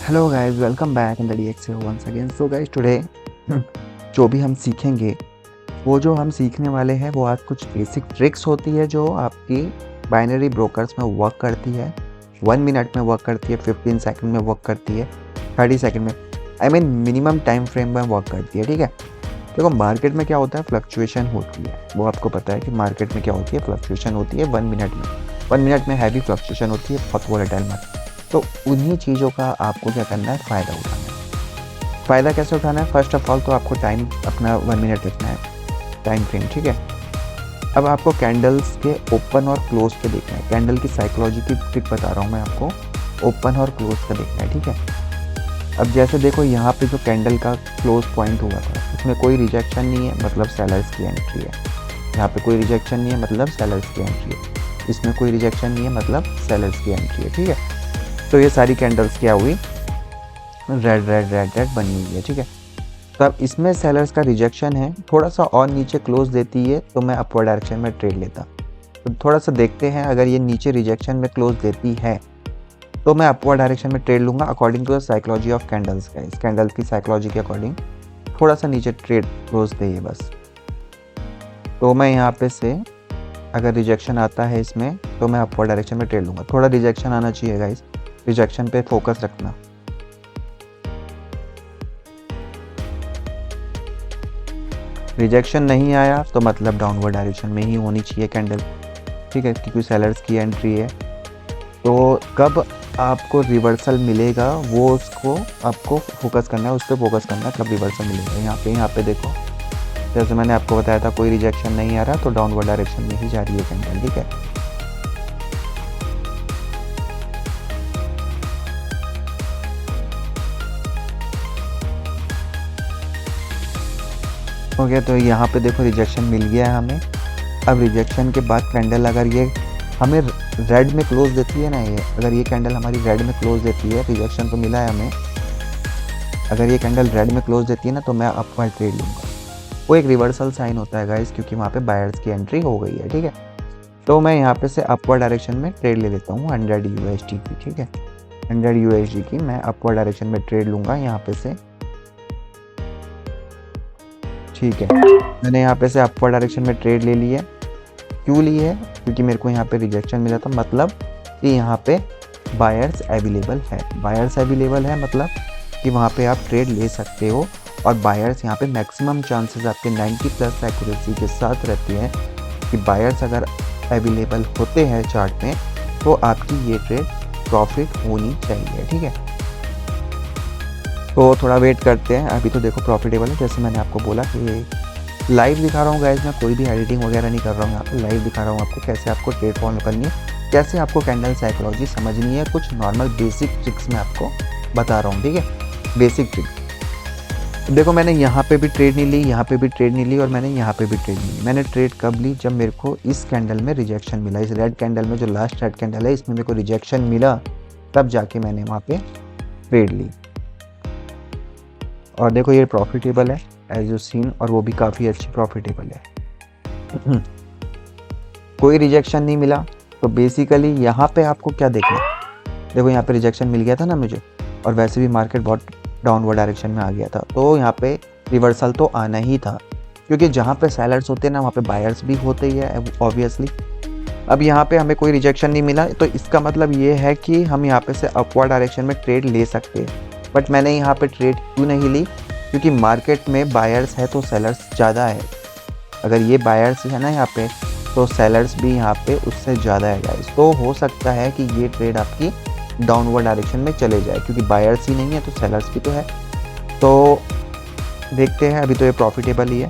Hello guys, welcome back in the DXO once again. So guys today जो भी हम सीखेंगे, वो जो हम सीखने वाले हैं वो आज कुछ बेसिक ट्रिक्स होती है जो आपकी बाइनरी ब्रोकर्स में वर्क करती है। 1 मिनट में वर्क करती है, 15 सेकंड में वर्क करती है, 30 सेकंड में, I mean minimum time frame में वर्क करती है। ठीक है, देखो मार्केट में क्या होता है, फ्लक्चुएशन होती है। वो आपको पता है कि मार्केट में क्या होती है, फ्लक्चुएशन होती है 1 मिनट में। 1 मिनट में हैवी फ्लक्चुएशन होती है, बहुत वोलेटाइल मार्केट। तो उन्हीं चीज़ों का आपको क्या करना है, फ़ायदा उठाना है। फ़ायदा कैसे उठाना है? फर्स्ट ऑफ ऑल तो आपको टाइम अपना 1 मिनट रखना है, टाइम फ्रेम। ठीक है, अब आपको कैंडल्स के ओपन और क्लोज पे देखना है। कैंडल की साइकोलॉजी की ट्रिक बता रहा हूँ मैं आपको, ओपन और क्लोज का देखना है। ठीक है, अब जैसे देखो यहाँ पे जो कैंडल का क्लोज पॉइंट हुआ था, उसमें कोई रिजेक्शन नहीं है, मतलब सेलर्स की एंट्री है। यहाँ पे कोई रिजेक्शन नहीं है, मतलब सेलर्स की एंट्री है। इसमें कोई रिजेक्शन नहीं है, मतलब सेलर्स की एंट्री है। ठीक है, तो ये सारी कैंडल्स क्या हुई, रेड रेड रेड रेड बनी हुई है। ठीक है, तो अब इसमें सेलर्स का रिजेक्शन है, थोड़ा सा और नीचे क्लोज देती है तो मैं अपवर्ड डायरेक्शन में ट्रेड लेता। तो थोड़ा सा देखते हैं, अगर ये नीचे रिजेक्शन में क्लोज देती है तो मैं अपवर्ड डायरेक्शन में ट्रेड लूँगा according to the psychology of candles का। इस कैंडल्स की साइकोलॉजी के अकॉर्डिंग थोड़ा सा नीचे ट्रेड क्लोज दे बस। तो मैं यहाँ पे से अगर रिजेक्शन आता है इसमें तो मैं अपवर्ड डायरेक्शन में ट्रेड लूँगा। थोड़ा रिजेक्शन आना चाहिए गाइस, रिजेक्शन पे फोकस रखना। रिजेक्शन नहीं आया तो मतलब डाउनवर्ड डायरेक्शन में ही होनी चाहिए कैंडल। ठीक है, क्योंकि सेलर्स की एंट्री है। तो कब आपको रिवर्सल मिलेगा वो उसको आपको फोकस करना है, उस पर फोकस करना है, कब रिवर्सल मिलेगा। यहाँ पे देखो, जैसे मैंने आपको बताया था कोई रिजेक्शन नहीं आ रहा तो डाउनवर्ड डायरेक्शन में ही जा रही है कैंडल। ठीक है, हो गया। तो यहाँ पे देखो रिजेक्शन मिल गया है हमें। अब रिजेक्शन के बाद कैंडल अगर ये हमें रेड में क्लोज देती है ना, ये अगर ये कैंडल हमारी रेड में क्लोज देती है, रिजेक्शन तो मिला है हमें, अगर ये कैंडल रेड में क्लोज देती है ना तो मैं अपवर्ड ट्रेड लूँगा। वो एक रिवर्सल साइन होता है गाइस, क्योंकि वहाँ पे बायर्स की एंट्री हो गई है। ठीक है, तो मैं यहाँ पे से अपवर्ड डायरेक्शन में ट्रेड ले लेता हूँ 100 USD की। ठीक है, 100 USD की मैं अपवर्ड डायरेक्शन में ट्रेड लूँगा यहाँ पे से। ठीक है, मैंने यहाँ पे से अपवर्ड डायरेक्शन में ट्रेड ले ली है। क्यों ली है? क्योंकि मेरे को यहाँ पे रिजेक्शन मिला था, मतलब कि यहाँ पे बायर्स अवेलेबल है। बायर्स अवेलेबल है मतलब कि वहाँ पे आप ट्रेड ले सकते हो, और बायर्स यहाँ पे मैक्सिमम चांसेस आपके 90+ एक्यूरेसी के साथ रहती है कि बायर्स अगर अवेलेबल होते हैं चार्ट में तो आपकी ये ट्रेड प्रॉफिट होनी चाहिए। ठीक है, तो थोड़ा वेट करते हैं। अभी तो देखो प्रॉफिटेबल है, जैसे मैंने आपको बोला कि लाइव दिखा रहा हूँ गाइस, मैं कोई भी एडिटिंग वगैरह नहीं कर रहा हूँ यहाँ पे, लाइव दिखा रहा हूँ आपको कैसे आपको ट्रेड फॉलो करनी है, कैसे आपको कैंडल साइकोलॉजी समझनी है। कुछ नॉर्मल बेसिक ट्रिक्स मैं आपको बता रहा हूँ। ठीक है, बेसिक ट्रिक्स। देखो मैंने यहाँ पे भी ट्रेड नहीं ली, यहाँ पे भी ट्रेड नहीं ली, और मैंने यहाँ पे भी ट्रेड नहीं ली। मैंने ट्रेड कब ली? जब मेरे को इस कैंडल में रिजेक्शन मिला, इस रेड कैंडल में, जो लास्ट रेड कैंडल है इसमें मेरे को रिजेक्शन मिला, तब जाके मैंने वहाँ पे ट्रेड ली। और देखो ये प्रॉफिटेबल है एज यू सीन, और वो भी काफ़ी अच्छी प्रॉफिटेबल है। कोई रिजेक्शन नहीं मिला, तो बेसिकली यहाँ पे आपको क्या देखना, देखो यहाँ पे रिजेक्शन मिल गया था ना मुझे, और वैसे भी मार्केट बहुत डाउनवर्ड डायरेक्शन में आ गया था, तो यहाँ पे रिवर्सल तो आना ही था, क्योंकि जहाँ पे सेलर्स होते हैं ना वहाँ पे बायर्स भी होते ही है ऑब्वियसली। अब यहाँ पे हमें कोई रिजेक्शन नहीं मिला, तो इसका मतलब ये है कि हम यहाँ पे से अपवर्ड डायरेक्शन में ट्रेड ले सकते हैं। बट मैंने यहाँ पे ट्रेड क्यों नहीं ली? क्योंकि मार्केट में बायर्स है तो सेलर्स ज़्यादा है। अगर ये बायर्स है ना यहाँ पे, तो सेलर्स भी यहाँ पे उससे ज़्यादा है गाइस। तो हो सकता है कि ये ट्रेड आपकी डाउनवर्ड डायरेक्शन में चले जाए, क्योंकि बायर्स ही नहीं है तो सेलर्स भी तो है। तो देखते हैं, अभी तो ये प्रॉफिटेबल ही है,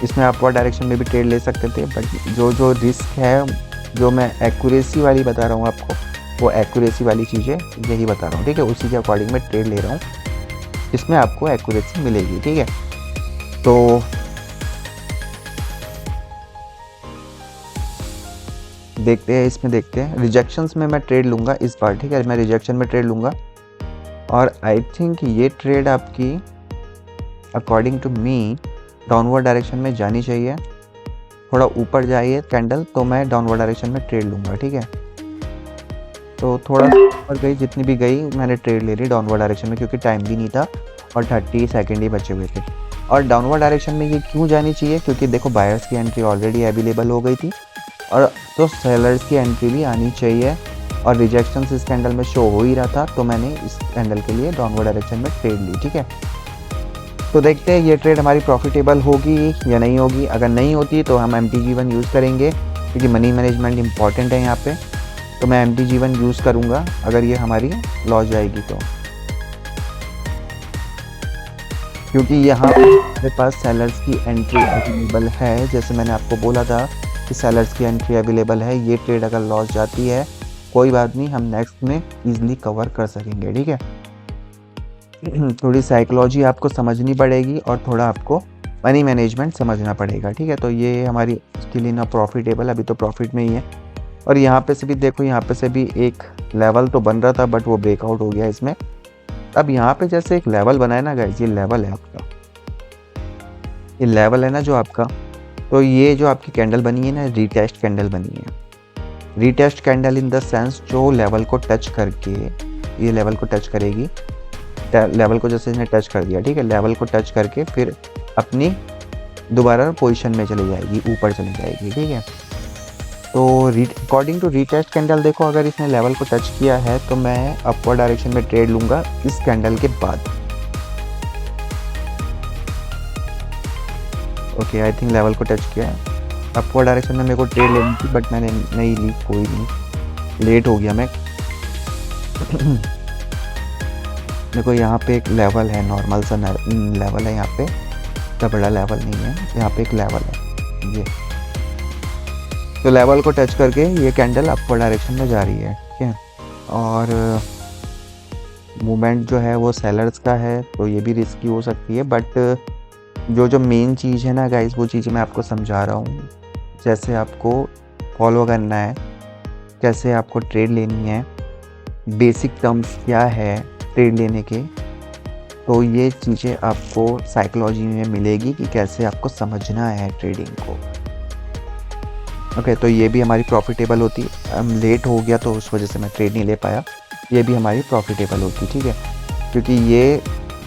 इसमें अपवर्ड डायरेक्शन में भी ट्रेड ले सकते थे। बट जो रिस्क है, जो मैं एक्यूरेसी वाली बता रहा हूँ आपको, वो एक्यूरेसी वाली चीज़ें यही बता रहा हूँ। ठीक है, उसी के अकॉर्डिंग मैं ट्रेड ले रहा हूँ, इसमें आपको एक्यूरेसी मिलेगी। ठीक है, तो देखते हैं, इसमें देखते हैं। रिजेक्शंस में मैं ट्रेड लूँगा इस बार। ठीक है, मैं रिजेक्शन में ट्रेड लूँगा, और आई थिंक ये ट्रेड आपकी according to me downward direction में जानी चाहिए। थोड़ा ऊपर जाइए कैंडल तो मैं डाउनवर्ड डायरेक्शन में ट्रेड लूँगा। ठीक है, तो थोड़ा सा ऊपर गई, जितनी भी गई मैंने ट्रेड ले ली डाउनवर्ड डायरेक्शन में, क्योंकि टाइम भी नहीं था और 30 सेकंड ही बचे हुए थे। और डाउनवर्ड डायरेक्शन में ये क्यों जानी चाहिए, क्योंकि देखो बायर्स की एंट्री ऑलरेडी अवेलेबल हो गई थी, और तो सेलर्स की एंट्री भी आनी चाहिए, और रिजेक्शन इस कैंडल में शो हो ही रहा था, तो मैंने इस कैंडल के लिए डाउनवर्ड डायरेक्शन में ट्रेड ली। ठीक है, तो देखते हैं ये ट्रेड हमारी प्रॉफिटेबल होगी या नहीं होगी। अगर नहीं होती तो हम MTG1 यूज़ करेंगे, क्योंकि मनी मैनेजमेंट इंपॉर्टेंट है यहाँ पे। तो मैं MTG1 यूज़ करूँगा अगर ये हमारी लॉस जाएगी तो, क्योंकि यहाँ पे हमारे पास सेलर्स की एंट्री अवेलेबल है। जैसे मैंने आपको बोला था कि सेलर्स की एंट्री अवेलेबल है। ये ट्रेड अगर लॉस जाती है कोई बात नहीं, हम नेक्स्ट में ईजिली कवर कर सकेंगे। ठीक है, थोड़ी साइकोलॉजी आपको समझनी पड़ेगी और थोड़ा आपको मनी मैनेजमेंट समझना पड़ेगा। ठीक है, तो ये हमारी उसके लिए ना प्रॉफिटेबल, अभी तो प्रॉफिट में ही है। और यहाँ पे से भी देखो, यहाँ पे से भी एक लेवल तो बन रहा था, बट वो ब्रेकआउट हो गया इसमें। अब यहाँ पे जैसे एक लेवल बना है ना गाइस, ये लेवल है आपका, ये लेवल है ना जो आपका, तो ये जो आपकी कैंडल बनी है ना, रीटेस्ट कैंडल बनी है। Retest candle in the sense जो लेवल को टच करके, ये लेवल को टच करेगी, लेवल को जैसे इसने टच कर दिया, ठीक है, लेवल को टच करके फिर अपनी दोबारा पोजीशन में चली जाएगी, ऊपर चली जाएगी। ठीक है, तो अकॉर्डिंग टू रीटेस्ट कैंडल देखो, अगर इसने लेवल को टच किया है तो मैं अपवर्ड डायरेक्शन में ट्रेड लूँगा इस कैंडल के बाद। ओके, आई थिंक लेवल को टच किया है। अपवर्ड डायरेक्शन में मेरे को ट्रेड लेनी थी, बट मैंने नहीं ली, कोई नहीं, लेट हो गया मैं। देखो यहाँ पे एक लेवल है, नॉर्मल सा लेवल है यहाँ पे, इतना बड़ा लेवल नहीं है, यहाँ पे एक लेवल है ये। तो लेवल को टच करके ये कैंडल अपवर्ड डायरेक्शन में जा रही है। ठीक है, और मूवमेंट जो है वो सेलर्स का है, तो ये भी रिस्की हो सकती है। बट जो मेन चीज़ है ना गाइस, वो चीज़ मैं आपको समझा रहा हूँ। जैसे आपको फॉलो करना है, कैसे आपको ट्रेड लेनी है, बेसिक टर्म्स क्या है ट्रेड लेने के, तो ये चीज़ें आपको साइकोलॉजी में मिलेगी कि कैसे आपको समझना है ट्रेडिंग को। ओके, तो ये भी हमारी प्रॉफिटेबल होती। लेट हो गया तो उस वजह से मैं ट्रेड नहीं ले पाया, ये भी हमारी प्रॉफिटेबल होती। ठीक है, क्योंकि ये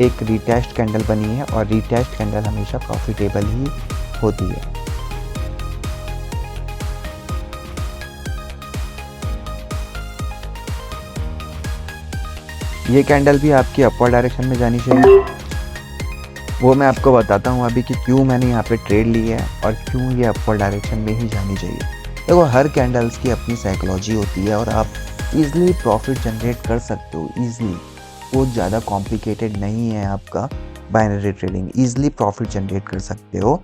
एक रीटेस्ट कैंडल बनी है, और रीटेस्ट कैंडल हमेशा प्रॉफिटेबल ही होती है। ये कैंडल भी आपकी अपवर्ड डायरेक्शन में जानी चाहिए, वो मैं आपको बताता हूँ अभी कि क्यों मैंने यहाँ पे ट्रेड ली है और क्यों ये अपवर्ड डायरेक्शन में ही जानी चाहिए। देखो, हर कैंडल्स की अपनी साइकोलॉजी होती है, और आप इजीली प्रॉफिट जनरेट कर सकते हो इजीली। वो ज़्यादा कॉम्प्लिकेटेड नहीं है आपका binary trading, easily profit generate कर सकते हो।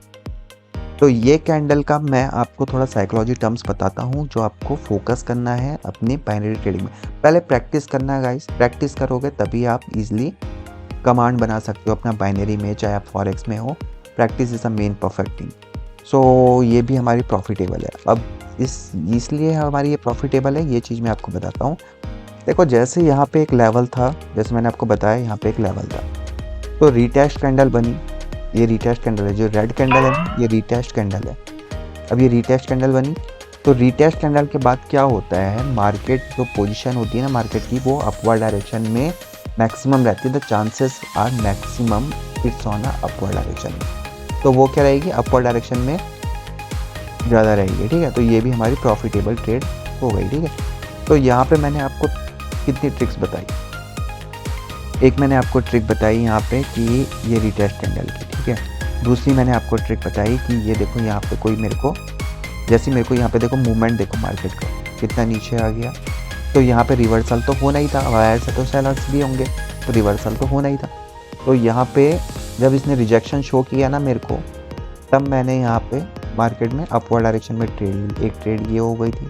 तो ये कैंडल का मैं आपको थोड़ा साइकोलॉजी टर्म्स बताता हूँ, जो आपको फोकस करना है अपनी बाइनरी ट्रेडिंग में। पहले प्रैक्टिस करना है गाइस, प्रैक्टिस करोगे तभी आप इजीली कमांड बना सकते हो अपना बाइनरी में, चाहे आप फॉरेक्स में हो। Practice is a man perfecting. So ये भी हमारी प्रॉफिटेबल है। अब इसलिए हमारी ये प्रॉफिटेबल है, ये चीज़ मैं आपको बताता हूँ। देखो, जैसे यहाँ पे एक लेवल था, जैसे मैंने आपको बताया यहाँ पे एक लेवल था, तो रीटेस्ट कैंडल बनी, ये रीटेस्ट कैंडल है, जो रेड कैंडल है ना, ये रीटेस्ट कैंडल है। अब ये रीटेस्ट कैंडल बनी, तो रीटेस्ट कैंडल के बाद क्या होता है, मार्केट जो पोजीशन होती है ना मार्केट की, वो अपवर्ड डायरेक्शन में मैक्सिमम रहती है। The chances are maximum it's on upward direction में, तो वो क्या रहेगी, अपवर्ड डायरेक्शन में ज़्यादा रहेगी। ठीक है, तो ये भी हमारी प्रॉफिटेबल ट्रेड हो गई। ठीक है, तो यहाँ पे मैंने आपको कितनी ट्रिक्स बताई। एक मैंने आपको ट्रिक बताई यहाँ पे कि ये रीटेस्ट कैंडल की, ठीक है। दूसरी मैंने आपको ट्रिक बताई कि ये देखो यहाँ पे कोई मेरे को यहाँ पे देखो मूवमेंट देखो मार्केट का कितना नीचे आ गया, तो यहाँ पे रिवर्सल तो होना ही था, वायर से तो सेलर्स भी होंगे, तो रिवर्सल तो होना ही था। तो यहाँ पे जब इसने रिजेक्शन शो किया ना मेरे को, तब मैंने यहाँ पे मार्केट में अपवर्ड डायरेक्शन में ट्रेड ली। एक ट्रेड ये हो गई थी,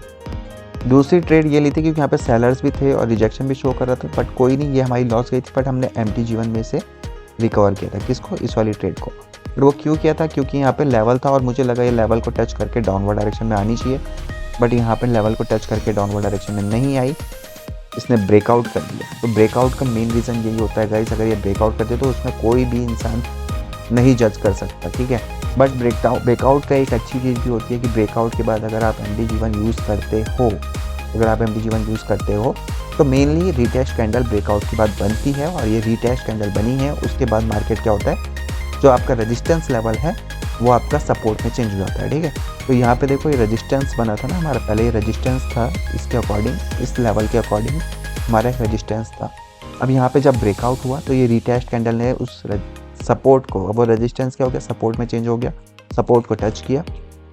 दूसरी ट्रेड ये ली थी क्योंकि यहाँ पे सेलर्स भी थे और रिजेक्शन भी शो कर रहा था, बट कोई नहीं, ये हमारी लॉस गई थी, बट हमने MTG1 में से रिकवर किया था। किसको? इस वाली ट्रेड को। फिर वो क्यों किया था? क्योंकि यहाँ पे लेवल था और मुझे लगा ये लेवल को टच करके डाउनवर्ड डायरेक्शन में आनी चाहिए, बट यहाँ पे लेवल को टच करके डाउनवर्ड डायरेक्शन में नहीं आई, इसने ब्रेकआउट कर दिया। तो ब्रेकआउट का मेन रीज़न यही होता है गाइस, अगर ये ब्रेकआउट करते तो उसमें कोई भी इंसान नहीं जज कर सकता, ठीक है। बट ब्रेकआउट का एक अच्छी चीज़ भी होती है कि ब्रेकआउट के बाद अगर आप MTG1 यूज़ करते हो अगर आप MTG1 यूज़ करते हो तो मेनली रीटेस्ट कैंडल ब्रेकआउट के बाद बनती है, और ये रीटेस्ट कैंडल बनी है उसके बाद मार्केट क्या होता है, जो आपका रेजिस्टेंस लेवल है वो आपका सपोर्ट में चेंज हो जाता है। ठीक है, तो यहाँ पे देखो ये रेजिस्टेंस बना था ना हमारा, पहले ये रेजिस्टेंस था, इसके अकॉर्डिंग, इस लेवल के अकॉर्डिंग हमारा रेजिस्टेंस था। अब यहाँ पे जब ब्रेकआउट हुआ तो ये रीटेस्ट कैंडल ने उस सपोर्ट को, अब वो रेजिस्टेंस क्या हो गया, सपोर्ट में चेंज हो गया, सपोर्ट को टच किया,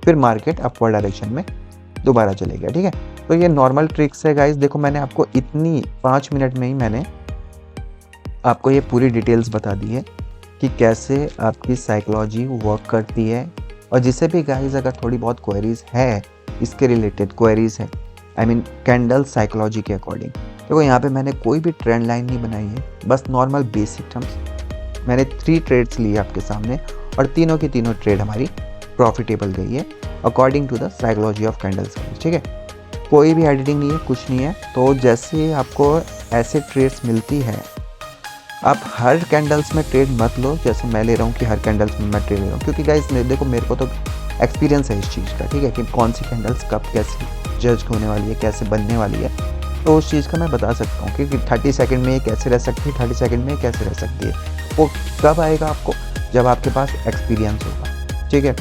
फिर मार्केट अपवर्ड डायरेक्शन में दोबारा चले गया। ठीक है, तो ये नॉर्मल ट्रिक्स है गाइस। देखो मैंने आपको इतनी 5 मिनट में ही मैंने आपको ये पूरी डिटेल्स बता दी है कि कैसे आपकी साइकोलॉजी वर्क करती है। और जिसे भी गाइस अगर थोड़ी बहुत क्वेरीज है, इसके रिलेटेड क्वेरीज है, आई मीन कैंडल साइकोलॉजी के अकॉर्डिंग, देखो यहाँ पे मैंने कोई भी ट्रेंड लाइन नहीं बनाई है, बस नॉर्मल बेसिक टर्म्स। मैंने 3 ट्रेड्स लिए आपके सामने और तीनों की तीनों ट्रेड हमारी प्रॉफिटेबल गई है according to the psychology of candles. ठीक है, कोई भी एडिटिंग नहीं है, कुछ नहीं है। तो जैसे आपको ऐसे ट्रेड्स मिलती है, आप हर कैंडल्स में ट्रेड मत लो जैसे मैं ले रहा हूँ कि हर कैंडल्स में मैं ट्रेड ले रहा हूँ, क्योंकि गाइस देखो मेरे को तो एक्सपीरियंस है इस चीज़ का। ठीक है, कि कौन सी कैंडल्स कब कैसे जज होने वाली है, कैसे बनने वाली है, तो उस चीज़ का मैं बता सकता हूँ कि 30 सेकंड में ये कैसे रह सकती है, 30 सेकंड में ये कैसे रह सकती है। वो कब आएगा आपको, जब आपके पास एक्सपीरियंस होगा। ठीक है,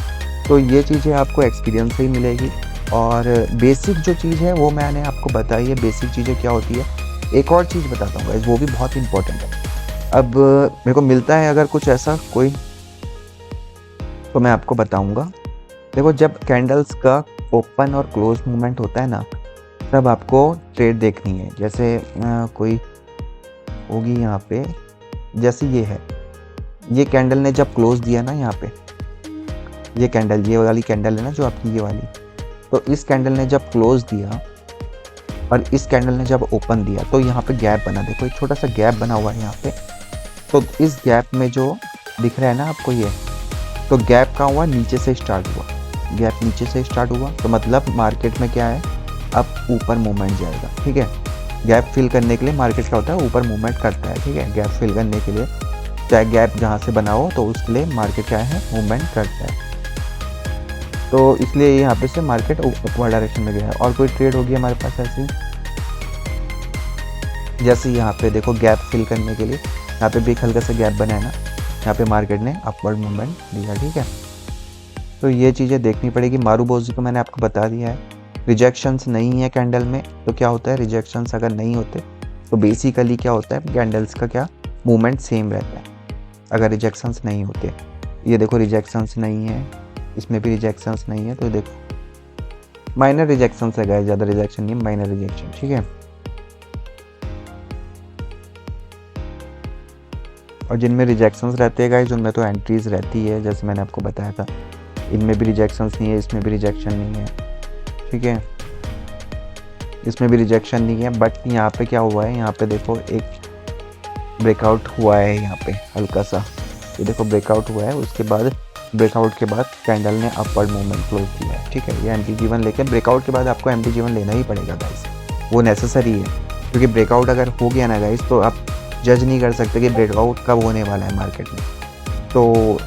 तो ये चीज़ें आपको एक्सपीरियंस से ही मिलेगी। और बेसिक जो चीज़ है वो मैंने आपको बताई है, बेसिक चीज़ें क्या होती है। एक और चीज़ बताता हूँ गाइस, वो भी बहुत इंपॉर्टेंट है। अब मेरे को मिलता है अगर कुछ ऐसा कोई, तो मैं आपको बताऊंगा। देखो जब कैंडल्स का ओपन और क्लोज मूवमेंट होता है ना, तब आपको ट्रेड देखनी है। जैसे कोई होगी यहाँ पे, जैसे ये है, ये कैंडल ने जब क्लोज दिया ना यहाँ पे, ये कैंडल, ये वाली कैंडल है ना जो आपकी ये वाली, तो इस कैंडल ने जब क्लोज दिया और इस कैंडल ने जब ओपन दिया, तो यहाँ पे गैप बना, देखो एक छोटा सा गैप बना हुआ है यहाँ पे। तो इस गैप में जो दिख रहा है ना आपको ये, तो गैप का हुआ नीचे से स्टार्ट हुआ, गैप नीचे से स्टार्ट हुआ, तो मतलब मार्केट में क्या है, अब ऊपर मूवमेंट जाएगा। ठीक है, गैप फिल करने के लिए मार्केट क्या होता है, ऊपर मूवमेंट करता है। ठीक है, गैप फिल करने के लिए, चाहे गैप जहाँ से बना हो, तो उसके लिए मार्केट क्या है, मूवमेंट करता है। तो इसलिए यहाँ पे से मार्केट ऊपर डायरेक्शन में गया है। और कोई ट्रेड होगी हमारे पास ऐसी, जैसे यहाँ पे देखो गैप फिल करने के लिए यहाँ पे भी एक हल्का सा गैप बना है ना, यहाँ पे मार्केट ने अपवर्ड मूवमेंट दिया। ठीक है, तो ये चीज़ें देखनी पड़ेगी। मारूबोजी को मैंने आपको बता दिया है, रिजेक्शंस नहीं है कैंडल में, तो क्या होता है, रिजेक्शंस अगर नहीं होते तो बेसिकली क्या होता है, कैंडल्स का क्या मूवमेंट सेम रहता है अगर रिजेक्शंस नहीं होते। ये देखो रिजेक्शंस नहीं है, इसमें भी रिजेक्शंस नहीं है, तो देखो माइनर रिजेक्शंस है गाइस, ज़्यादा रिजेक्शन नहीं है, माइनर रिजेक्शन। ठीक है, और जिनमें रिजेक्शंस रहते हैं गाइस, उनमें तो एंट्रीज रहती है, जैसे मैंने आपको बताया था। इनमें भी रिजेक्शंस नहीं है, इसमें भी रिजेक्शन नहीं है। ठीक है, इसमें भी रिजेक्शन नहीं है, बट यहाँ पे क्या हुआ है, यहाँ पे देखो एक ब्रेकआउट हुआ है, यहाँ पे हल्का सा, ये देखो ब्रेकआउट हुआ है, उसके बाद ब्रेकआउट के बाद कैंडल ने अपवर्ड मूवमेंट क्लोज किया है। ठीक है, ये MTG1 लेके, ब्रेकआउट के बाद आपको MTG1 लेना ही पड़ेगा गाइस, वो नेसेसरी है, क्योंकि ब्रेकआउट अगर हो गया ना गाइस, तो आप जज नहीं कर सकते कि ब्रेकआउट कब होने वाला है मार्केट में। तो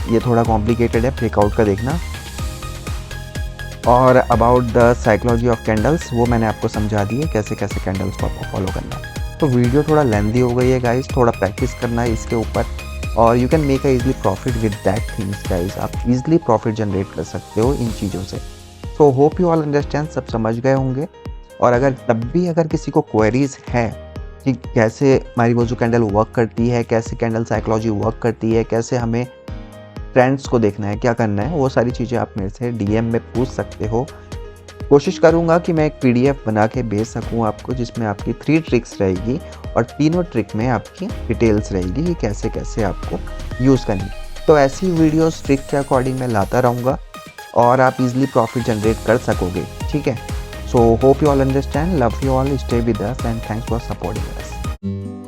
ये थोड़ा कॉम्प्लिकेटेड है ब्रेकआउट का देखना। और about the psychology of candles, वो मैंने आपको समझा दी है, कैसे कैसे कैंडल्स को आपको फॉलो करना है। तो वीडियो थोड़ा लेंदी हो गई है गाइस, थोड़ा प्रैक्टिस करना है इसके ऊपर, और you can make a easily profit with that things guys. आप इजली प्रॉफिट जनरेट कर सकते हो इन चीज़ों से। So hope you all understand, सब समझ गए होंगे। और अगर तब भी अगर किसी को क्वेरीज है कि कैसे मारीबोजो कैंडल वर्क करती है, कैसे कैंडल साइकोलॉजी वर्क करती है, कैसे हमें ट्रेंड्स को देखना है, क्या करना है, वो सारी चीज़ें आप मेरे से DM में पूछ सकते हो। कोशिश करूँगा कि मैं एक PDF बना के भेज सकूँ आपको, जिसमें आपकी 3 ट्रिक्स रहेगी और तीनों ट्रिक में आपकी डिटेल्स रहेगी कि कैसे कैसे आपको यूज़ करनी। तो ऐसी वीडियोस ट्रिक के अकॉर्डिंग मैं लाता रहूँगा और आप इजीली प्रॉफिट जनरेट कर सकोगे। ठीक है, so hope you all understand, love you all, stay with us and thanks for supporting us.